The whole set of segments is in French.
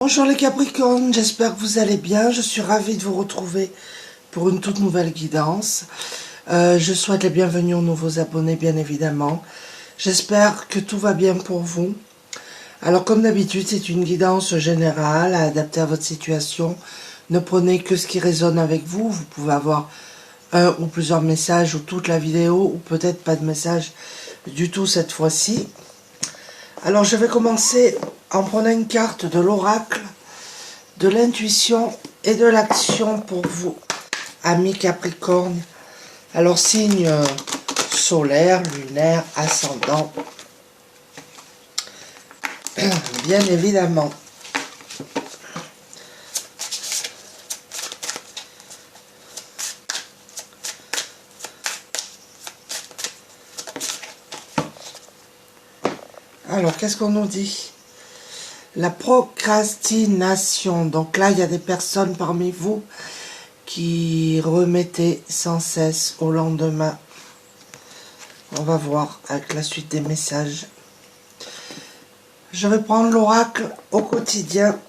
Bonjour les Capricornes, j'espère que vous allez bien. Je suis ravie de vous retrouver pour une toute nouvelle guidance. Je souhaite la bienvenue aux nouveaux abonnés, bien évidemment. J'espère que tout va bien pour vous. Alors comme d'habitude, c'est une guidance générale à adapter à votre situation. Ne prenez que ce qui résonne avec vous. Vous pouvez avoir un ou plusieurs messages ou toute la vidéo ou peut-être pas de message du tout cette fois-ci. Alors je vais commencer en prenant une carte de l'oracle, de l'intuition et de l'action pour vous, amis Capricorne. Alors signe solaire, lunaire, ascendant, bien évidemment. Alors, qu'est-ce qu'on nous dit? La procrastination. Donc là, il y a des personnes parmi vous qui remettaient sans cesse au lendemain. On va voir avec la suite des messages. Je vais prendre l'oracle au quotidien.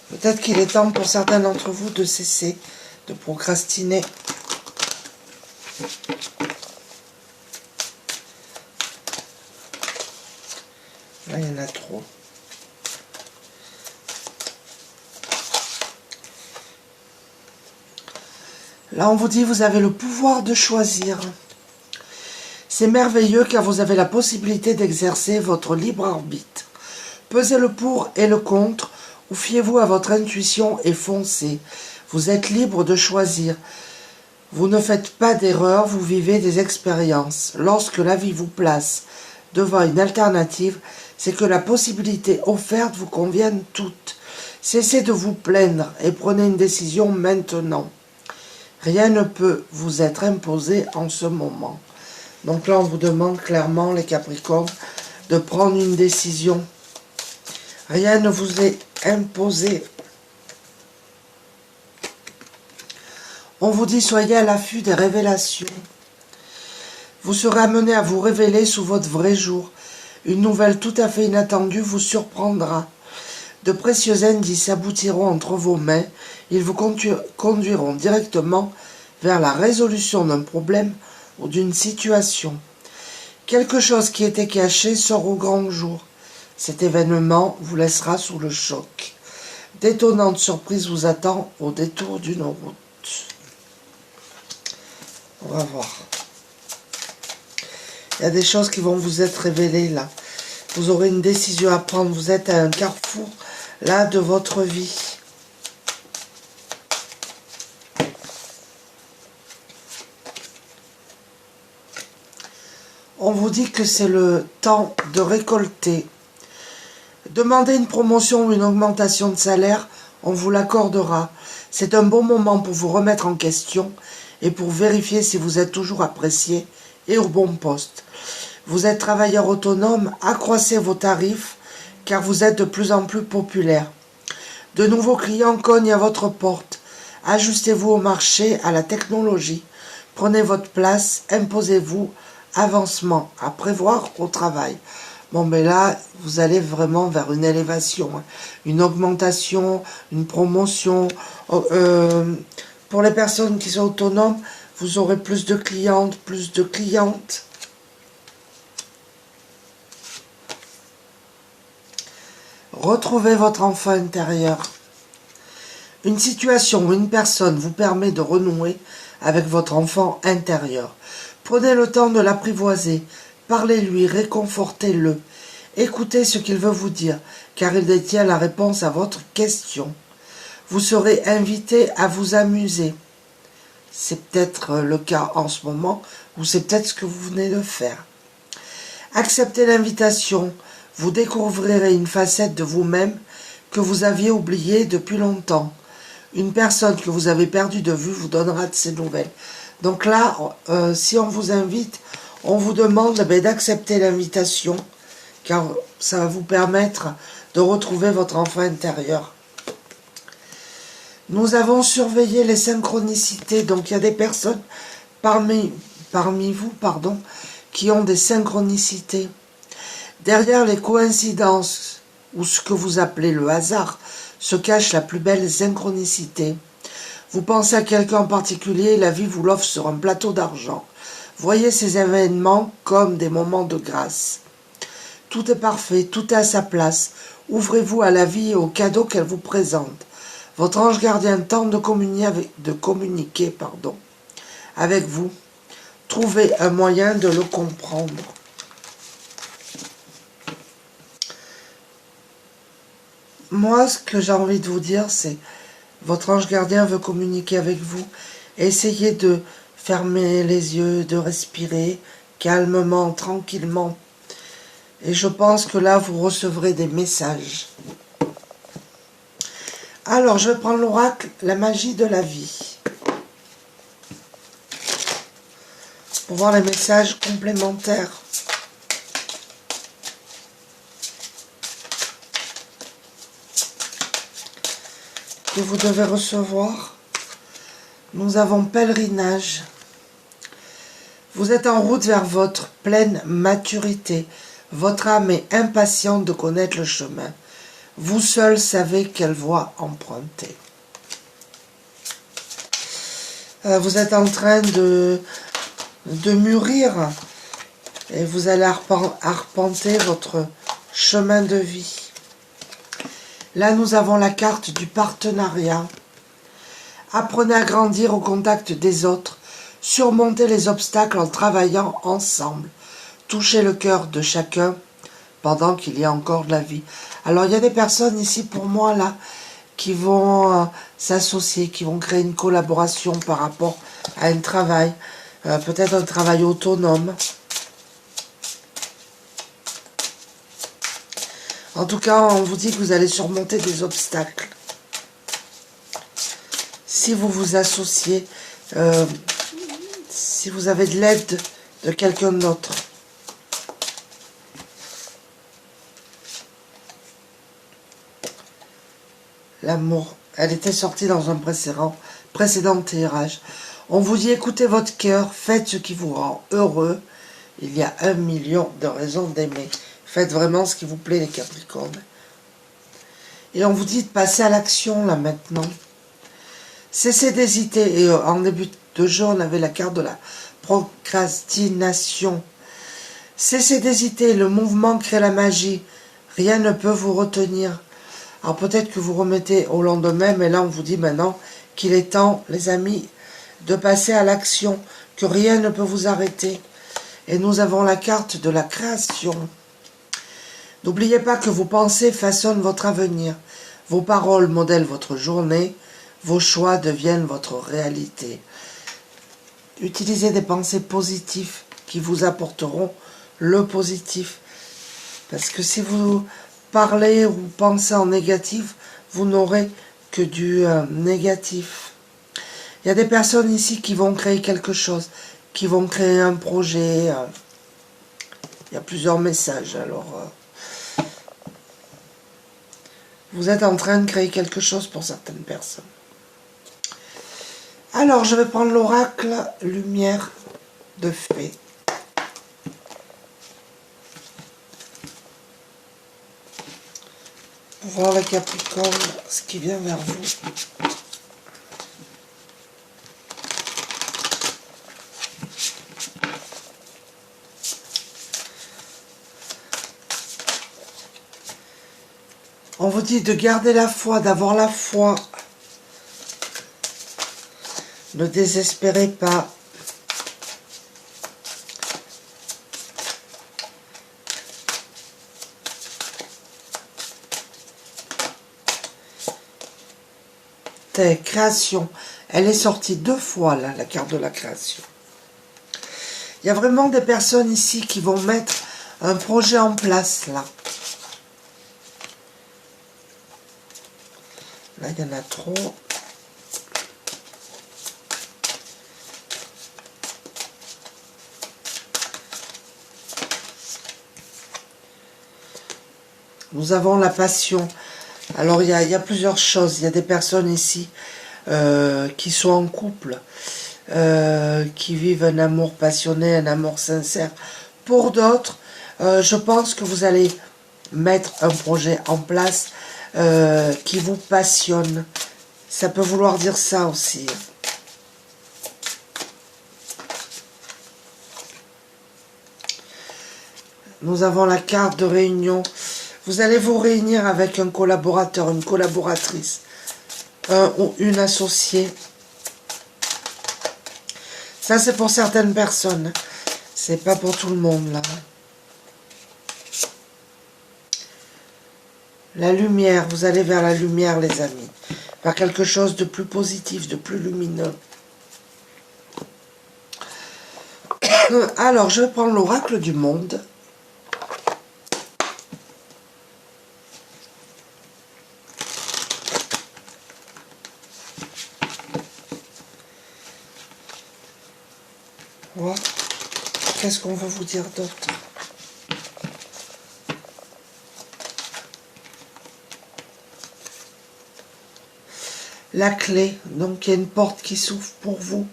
Peut-être qu'il est temps pour certains d'entre vous de cesser de procrastiner. Là, il y en a trop. Là, on vous dit, vous avez le pouvoir de choisir. C'est merveilleux car vous avez la possibilité d'exercer votre libre arbitre. Pesez le pour et le contre, ou fiez-vous à votre intuition et foncez. Vous êtes libre de choisir. Vous ne faites pas d'erreur, vous vivez des expériences. Lorsque la vie vous place devant une alternative, c'est que la possibilité offerte vous convienne toutes. Cessez de vous plaindre et prenez une décision maintenant. Rien ne peut vous être imposé en ce moment. Donc là, on vous demande clairement, les Capricornes, de prendre une décision. Rien ne vous est imposé. On vous dit, soyez à l'affût des révélations. Vous serez amené à vous révéler sous votre vrai jour. Une nouvelle tout à fait inattendue vous surprendra. De précieux indices aboutiront entre vos mains. Ils vous conduiront directement vers la résolution d'un problème ou d'une situation. Quelque chose qui était caché sort au grand jour. Cet événement vous laissera sous le choc. D'étonnantes surprises vous attendent au détour d'une route. On va voir. Il y a des choses qui vont vous être révélées là. Vous aurez une décision à prendre. Vous êtes à un carrefour là de votre vie. On vous dit que c'est le temps de récolter. Demandez une promotion ou une augmentation de salaire, on vous l'accordera. C'est un bon moment pour vous remettre en question et pour vérifier si vous êtes toujours apprécié et au bon poste. Vous êtes travailleur autonome, accroissez vos tarifs car vous êtes de plus en plus populaire. De nouveaux clients cognent à votre porte. Ajustez-vous au marché, à la technologie. Prenez votre place, imposez-vous. Avancement à prévoir au travail. Bon, mais là, vous allez vraiment vers une élévation, une augmentation, une promotion. Pour les personnes qui sont autonomes, vous aurez plus de clientes, plus de clientes. Retrouvez votre enfant intérieur. Une situation ou une personne vous permet de renouer avec votre enfant intérieur. Prenez le temps de l'apprivoiser, parlez-lui, réconfortez-le, écoutez ce qu'il veut vous dire, car il détient la réponse à votre question. Vous serez invité à vous amuser. C'est peut-être le cas en ce moment, ou c'est peut-être ce que vous venez de faire. Acceptez l'invitation, vous découvrirez une facette de vous-même que vous aviez oubliée depuis longtemps. Une personne que vous avez perdue de vue vous donnera de ses nouvelles. Donc là, si on vous invite, on vous demande d'accepter l'invitation, car ça va vous permettre de retrouver votre enfant intérieur. Nous avons surveillé les synchronicités, donc il y a des personnes parmi vous, qui ont des synchronicités. Derrière les coïncidences, ou ce que vous appelez le hasard, se cache la plus belle synchronicité. Vous pensez à quelqu'un en particulier et la vie vous l'offre sur un plateau d'argent. Voyez ces événements comme des moments de grâce. Tout est parfait, tout est à sa place. Ouvrez-vous à la vie et aux cadeaux qu'elle vous présente. Votre ange gardien tente de communiquer avec vous. Trouvez un moyen de le comprendre. Moi, ce que j'ai envie de vous dire, c'est votre ange gardien veut communiquer avec vous. Essayez de fermer les yeux, de respirer calmement, tranquillement. Et je pense que là, vous recevrez des messages. Alors, je vais prendre l'oracle, la magie de la vie. Pour voir les messages complémentaires. Que vous devez recevoir. Nous avons pèlerinage. Vous êtes en route vers votre pleine maturité. Votre âme est impatiente de connaître le chemin. Vous seul savez quelle voie emprunter. Vous êtes en train de mûrir et vous allez arpenter votre chemin de vie. Là, nous avons la carte du partenariat. Apprenez à grandir au contact des autres. Surmontez les obstacles en travaillant ensemble. Touchez le cœur de chacun pendant qu'il y a encore de la vie. Alors, il y a des personnes ici, pour moi, là, qui vont s'associer, qui vont créer une collaboration par rapport à un travail, peut-être un travail autonome. En tout cas, on vous dit que vous allez surmonter des obstacles. Si vous vous associez, si vous avez de l'aide de quelqu'un d'autre. L'amour, elle était sortie dans un précédent tirage. On vous dit, écoutez votre cœur, faites ce qui vous rend heureux. Il y a 1 million de raisons d'aimer. Faites vraiment ce qui vous plaît, les Capricornes. Et on vous dit de passer à l'action, là, maintenant. Cessez d'hésiter. Et en début de jeu, on avait la carte de la procrastination. Cessez d'hésiter. Le mouvement crée la magie. Rien ne peut vous retenir. Alors peut-être que vous remettez au lendemain, mais là, on vous dit maintenant qu'il est temps, les amis, de passer à l'action, que rien ne peut vous arrêter. Et nous avons la carte de la création. N'oubliez pas que vos pensées façonnent votre avenir. Vos paroles modèlent votre journée. Vos choix deviennent votre réalité. Utilisez des pensées positives qui vous apporteront le positif. Parce que si vous parlez ou pensez en négatif, vous n'aurez que du négatif. Il y a des personnes ici qui vont créer quelque chose, qui vont créer un projet. Il y a plusieurs messages, alors... vous êtes en train de créer quelque chose pour certaines personnes. Alors, je vais prendre l'oracle lumière de fée. Pour voir les Capricornes, ce qui vient vers vous. On vous dit de garder la foi, d'avoir la foi. Ne désespérez pas. Création. Elle est sortie 2 fois, là, la carte de la création. Il y a vraiment des personnes ici qui vont mettre un projet en place, là. Là, il y en a trop. Nous avons la passion. Alors, il y a plusieurs choses. Il y a des personnes ici qui sont en couple, qui vivent un amour passionné, un amour sincère. Pour d'autres, je pense que vous allez mettre un projet en place qui vous passionne. Ça peut vouloir dire ça aussi. Nous avons la carte de réunion. Vous allez vous réunir avec un collaborateur, une collaboratrice, un ou une associée. Ça, c'est pour certaines personnes. C'est pas pour tout le monde, là. La lumière, vous allez vers la lumière, les amis. Vers quelque chose de plus positif, de plus lumineux. Alors, je vais prendre l'oracle du monde. Voilà. Qu'est-ce qu'on veut vous dire d'autre? La clé, donc il y a une porte qui s'ouvre pour vous.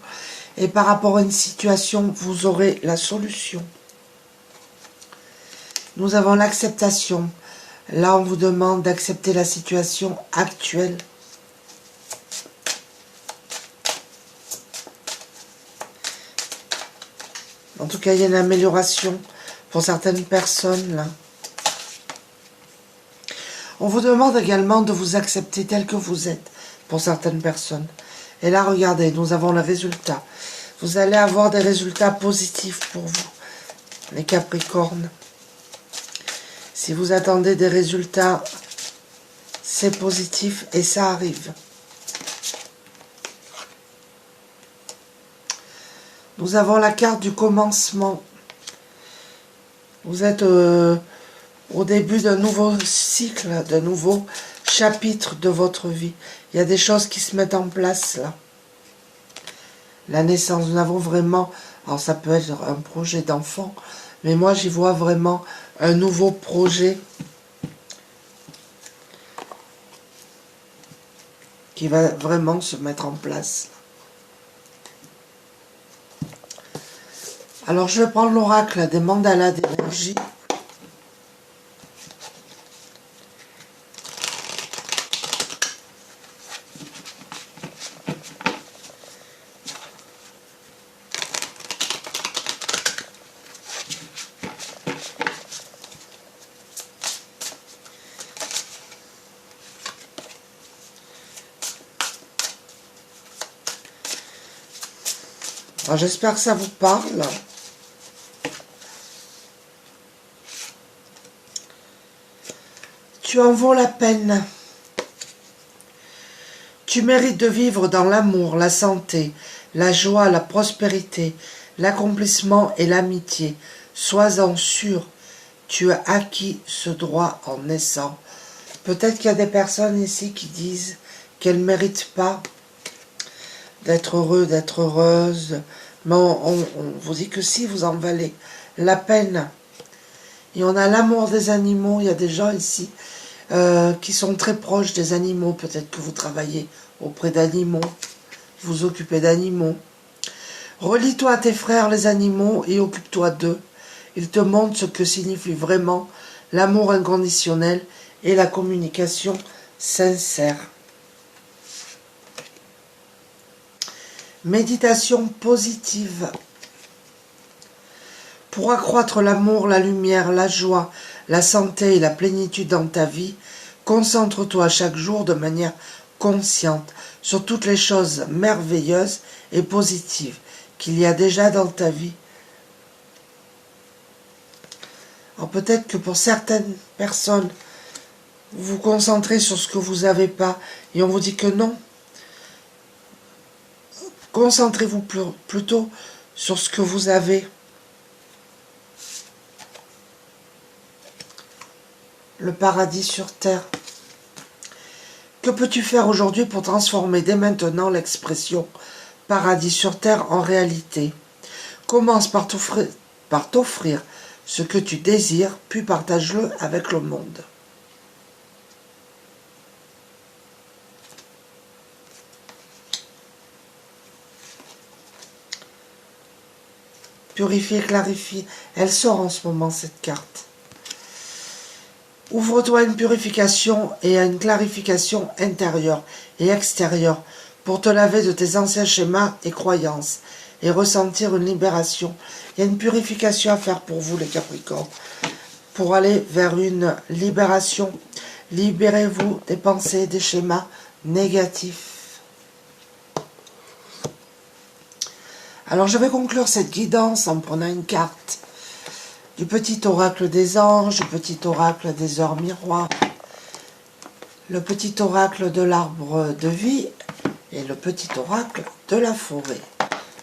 Et par rapport à une situation, vous aurez la solution. Nous avons l'acceptation. Là, on vous demande d'accepter la situation actuelle. En tout cas, il y a une amélioration pour certaines personnes, là. On vous demande également de vous accepter tel que vous êtes, pour certaines personnes. Et là, regardez, nous avons le résultat. Vous allez avoir des résultats positifs pour vous, les Capricornes. Si vous attendez des résultats, c'est positif et ça arrive. Nous avons la carte du commencement. Vous êtes au début d'un nouveau cycle, d'un nouveau chapitre de votre vie. Il y a des choses qui se mettent en place là. La naissance, nous avons vraiment, alors ça peut être un projet d'enfant, mais moi j'y vois vraiment un nouveau projet qui va vraiment se mettre en place. Alors je vais prendre l'oracle des mandalas d'énergie. J'espère que ça vous parle. Tu en vaux la peine. Tu mérites de vivre dans l'amour, la santé, la joie, la prospérité, l'accomplissement et l'amitié. Sois-en sûr, tu as acquis ce droit en naissant. Peut-être qu'il y a des personnes ici qui disent qu'elles ne méritent pas d'être heureux, d'être heureuses. Mais on vous dit que si, vous en valez la peine. Et on a l'amour des animaux. Il y a des gens ici qui sont très proches des animaux. Peut-être que vous travaillez auprès d'animaux, vous occupez d'animaux. Relie-toi à tes frères les animaux et occupe-toi d'eux. Ils te montrent ce que signifie vraiment l'amour inconditionnel et la communication sincère. Méditation positive. Pour accroître l'amour, la lumière, la joie, la santé et la plénitude dans ta vie, concentre-toi chaque jour de manière consciente sur toutes les choses merveilleuses et positives qu'il y a déjà dans ta vie. Alors peut-être que pour certaines personnes, vous vous concentrez sur ce que vous n'avez pas et on vous dit que non. Concentrez-vous plutôt sur ce que vous avez. Le paradis sur terre. Que peux-tu faire aujourd'hui pour transformer dès maintenant l'expression paradis sur terre en réalité? Commence par t'offrir ce que tu désires, puis partage-le avec le monde. Puis purifie, clarifie. Elle sort en ce moment, cette carte. Ouvre-toi à une purification et à une clarification intérieure et extérieure pour te laver de tes anciens schémas et croyances et ressentir une libération. Il y a une purification à faire pour vous, les Capricornes, pour aller vers une libération. Libérez-vous des pensées, des schémas négatifs. Alors, je vais conclure cette guidance en prenant une carte du petit oracle des anges, du petit oracle des heures miroirs, le petit oracle de l'arbre de vie et le petit oracle de la forêt.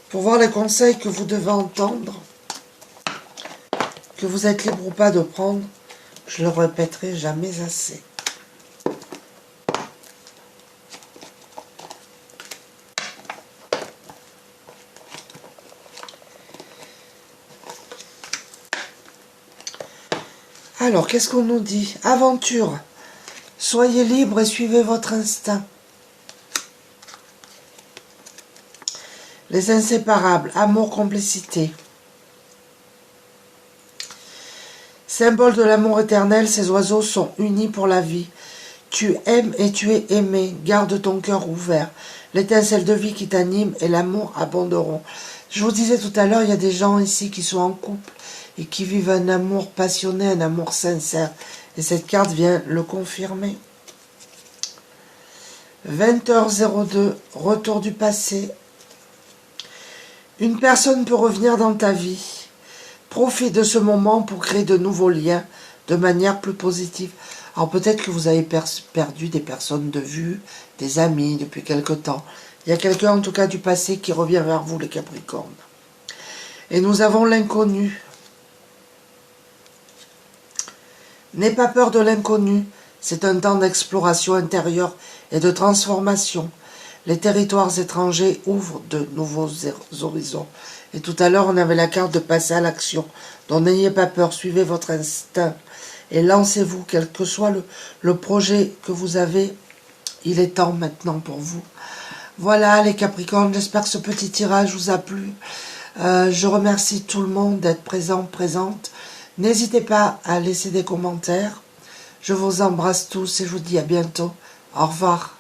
Pour voir les conseils que vous devez entendre, que vous êtes libre ou pas de prendre, je le répéterai jamais assez. Alors, qu'est-ce qu'on nous dit? Aventure. Soyez libre et suivez votre instinct. Les inséparables. Amour, complicité. Symbole de l'amour éternel, ces oiseaux sont unis pour la vie. Tu aimes et tu es aimé. Garde ton cœur ouvert. L'étincelle de vie qui t'anime et l'amour abonderont. Je vous disais tout à l'heure, il y a des gens ici qui sont en couple et qui vivent un amour passionné, un amour sincère. Et cette carte vient le confirmer. 20h02, retour du passé. Une personne peut revenir dans ta vie. Profite de ce moment pour créer de nouveaux liens de manière plus positive. Alors peut-être que vous avez perdu des personnes de vue, des amis depuis quelque temps. Il y a quelqu'un en tout cas du passé qui revient vers vous, les Capricornes. Et nous avons l'inconnu. N'aie pas peur de l'inconnu, c'est un temps d'exploration intérieure et de transformation. Les territoires étrangers ouvrent de nouveaux horizons. Et tout à l'heure, on avait la carte de passer à l'action. Donc n'ayez pas peur, suivez votre instinct et lancez-vous, quel que soit le projet que vous avez. Il est temps maintenant pour vous. Voilà les Capricornes, j'espère que ce petit tirage vous a plu. Je remercie tout le monde d'être présent, présente. N'hésitez pas à laisser des commentaires. Je vous embrasse tous et je vous dis à bientôt. Au revoir.